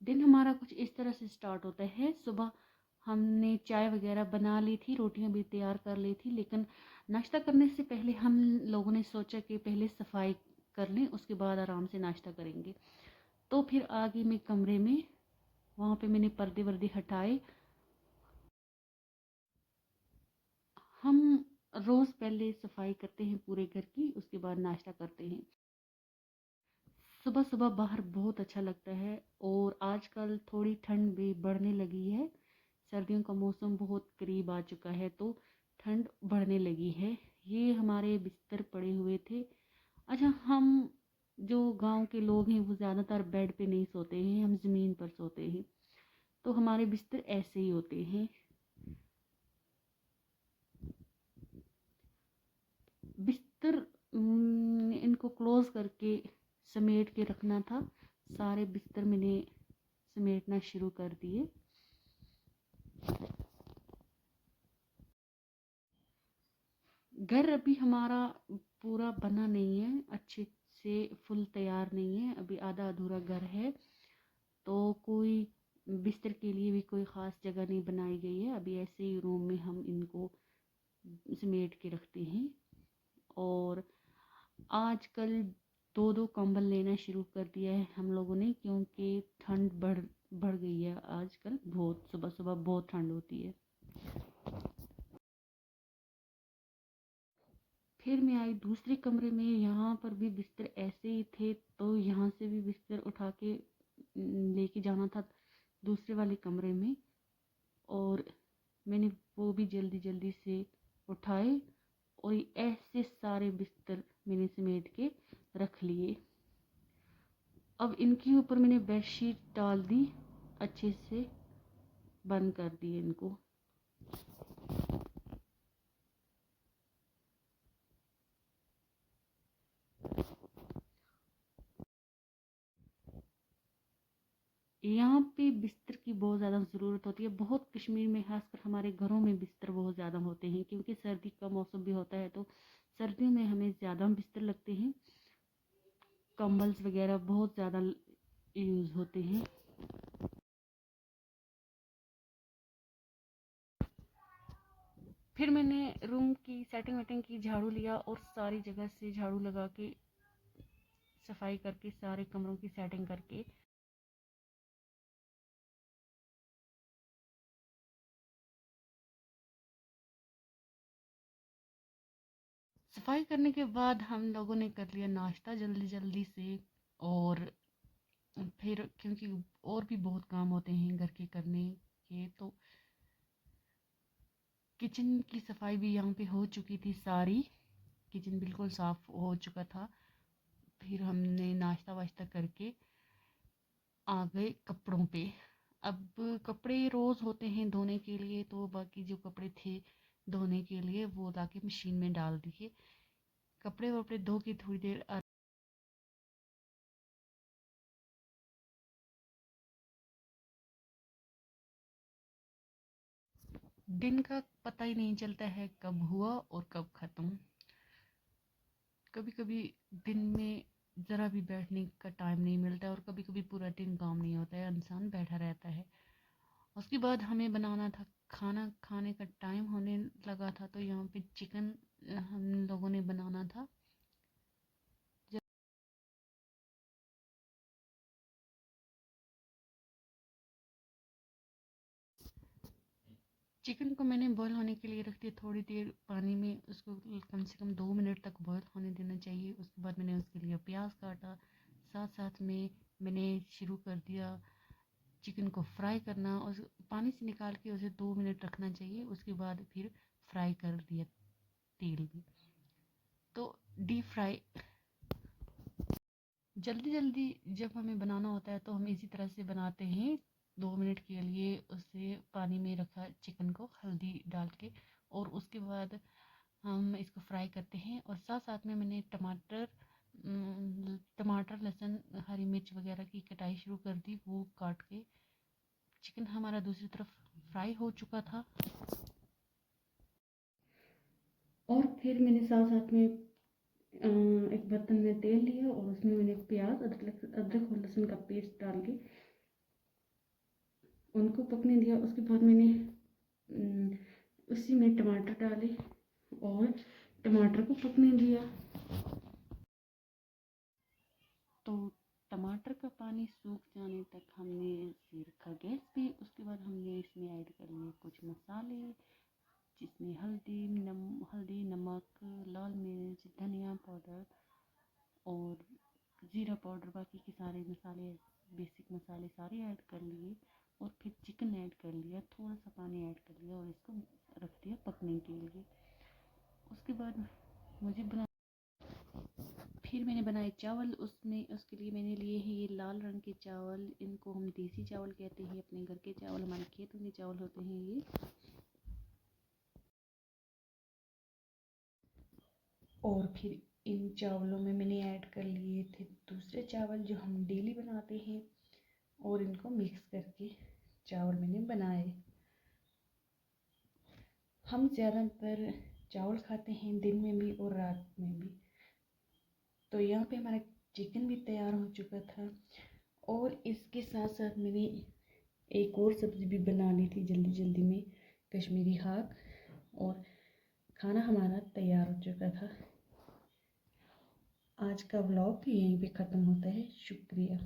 दिन हमारा कुछ इस तरह से स्टार्ट होता है। सुबह हमने चाय वगैरह बना ली थी, रोटियां भी तैयार कर ली थी, लेकिन नाश्ता करने से पहले हम लोगों ने सोचा कि पहले सफाई कर लें, उसके बाद आराम से नाश्ता करेंगे। तो फिर आ गई मैं कमरे में, वहाँ पे मैंने पर्दे वर्दे हटाए। हम रोज़ पहले सफाई करते हैं पूरे घर की, उसके बाद नाश्ता करते हैं। सुबह सुबह बाहर बहुत अच्छा लगता है, और आजकल थोड़ी ठंड भी बढ़ने लगी है। सर्दियों का मौसम बहुत करीब आ चुका है, तो ठंड बढ़ने लगी है। ये हमारे बिस्तर पड़े हुए थे। अच्छा, हम जो गांव के लोग हैं वो ज़्यादातर बेड पे नहीं सोते हैं, हम ज़मीन पर सोते हैं। तो हमारे बिस्तर ऐसे ही होते हैं। बिस्तर इनको क्लोज करके समेट के रखना था। सारे बिस्तर मैंने समेटना शुरू कर दिए। घर अभी हमारा पूरा बना नहीं है, अच्छे से फुल तैयार नहीं है, अभी आधा अधूरा घर है। तो कोई बिस्तर के लिए भी कोई ख़ास जगह नहीं बनाई गई है, अभी ऐसे ही रूम में हम इनको समेट के रखते हैं। और आजकल दो दो कंबल लेना शुरू कर दिया है हम लोगों ने, क्योंकि ठंड बढ़ बढ़ गई है आजकल बहुत। सुबह सुबह बहुत ठंड होती है। फिर मैं आई दूसरे कमरे में, यहाँ पर भी बिस्तर ऐसे ही थे, तो यहाँ से भी बिस्तर उठा के लेके जाना था दूसरे वाले कमरे में। और मैंने वो भी जल्दी जल्दी से उठाए, और ऐसे सारे बिस्तर मैंने समेट के रख लिए। अब इनके ऊपर मैंने बेडशीट डाल दी, अच्छे से बंद कर दिए इनको। यहाँ पे बिस्तर की बहुत ज़्यादा ज़रूरत होती है, बहुत कश्मीर में खासकर हमारे घरों में बिस्तर बहुत ज़्यादा होते हैं, क्योंकि सर्दी का मौसम भी होता है, तो सर्दियों में हमें ज़्यादा बिस्तर लगते हैं। कंबल्स वगैरह बहुत ज़्यादा यूज़ होते हैं। फिर मैंने रूम की सेटिंग वेटिंग की, झाड़ू लिया और सारी जगह से झाड़ू लगा के सफाई करके सारे कमरों की सेटिंग करके सफाई करने के बाद हम लोगों ने कर लिया नाश्ता जल्दी जल्दी से। और फिर क्योंकि और भी बहुत काम होते हैं घर के करने के, तो किचन की सफाई भी यहाँ पे हो चुकी थी सारी। किचन बिल्कुल साफ़ हो चुका था। फिर हमने नाश्ता वाश्ता करके आ गए कपड़ों पे। अब कपड़े रोज़ होते हैं धोने के लिए, तो बाकी जो कपड़े थे धोने के लिए वो लाके मशीन में डाल दिए। कपड़े वपड़े धो के थोड़ी देर दिन का पता ही नहीं चलता है कब हुआ और कब ख़त्म। कभी कभी दिन में ज़रा भी बैठने का टाइम नहीं मिलता है, और कभी कभी पूरा दिन काम नहीं होता है, इंसान बैठा रहता है। उसके बाद हमें बनाना था खाना, खाने का टाइम होने लगा था, तो यहाँ पे चिकन हम लोगों ने बनाना था। जब चिकन को मैंने बॉईल होने के लिए रख दिया थोड़ी देर पानी में, उसको कम से कम 2 मिनट तक बॉईल होने देना चाहिए। उसके बाद मैंने उसके लिए प्याज काटा, साथ साथ में मैंने शुरू कर दिया चिकन को फ्राई करना। और पानी से निकाल के उसे 2 मिनट रखना चाहिए, उसके बाद फिर फ्राई कर दिया तेल में। तो डीप फ्राई जल्दी जल्दी जब हमें बनाना होता है तो हम इसी तरह से बनाते हैं। 2 मिनट के लिए उसे पानी में रखा चिकन को हल्दी डाल के, और उसके बाद हम इसको फ्राई करते हैं। और साथ साथ में मैंने टमाटर लहसुन हरी मिर्च वगैरह की कटाई शुरू कर दी, वो काट के। चिकन हमारा दूसरी तरफ फ्राई हो चुका था, और फिर मैंने साथ साथ में एक बर्तन में तेल लिया, और उसमें मैंने प्याज अदरक अदरक और लहसुन का पेस्ट डाल के उनको पकने दिया। उसके बाद मैंने उसी में टमाटर डाले और टमाटर को पकने दिया। तो टमाटर का पानी सूख जाने तक हमने इसे रखा गैस पे। उसके बाद हमने इसमें ऐड कर लिए कुछ मसाले, जिसमें हल्दी, नमक, लाल मिर्च, धनिया पाउडर और ज़ीरा पाउडर, बाकी के सारे मसाले, बेसिक मसाले सारे ऐड कर लिए। और फिर चिकन ऐड कर लिया, थोड़ा सा पानी ऐड कर लिया और इसको रख दिया पकने के लिए। उसके बाद मुझे बना फिर मैंने बनाए चावल। उसके लिए मैंने लिए हैं ये लाल रंग के चावल। इनको हम देसी चावल कहते हैं, अपने घर के चावल, हमारे खेतों के चावल होते हैं ये। और फिर इन चावलों में मैंने ऐड कर लिए थे दूसरे चावल जो हम डेली बनाते हैं, और इनको मिक्स करके चावल मैंने बनाए। हम ज़्यादातर चावल खाते हैं दिन में भी और रात में भी। तो यहाँ पे हमारा चिकन भी तैयार हो चुका था, और इसके साथ साथ मैंने एक और सब्ज़ी भी बना ली थी जल्दी जल्दी में, कश्मीरी हाक। और खाना हमारा तैयार हो चुका था। आज का व्लॉग यहीं पे ख़त्म होता है। शुक्रिया।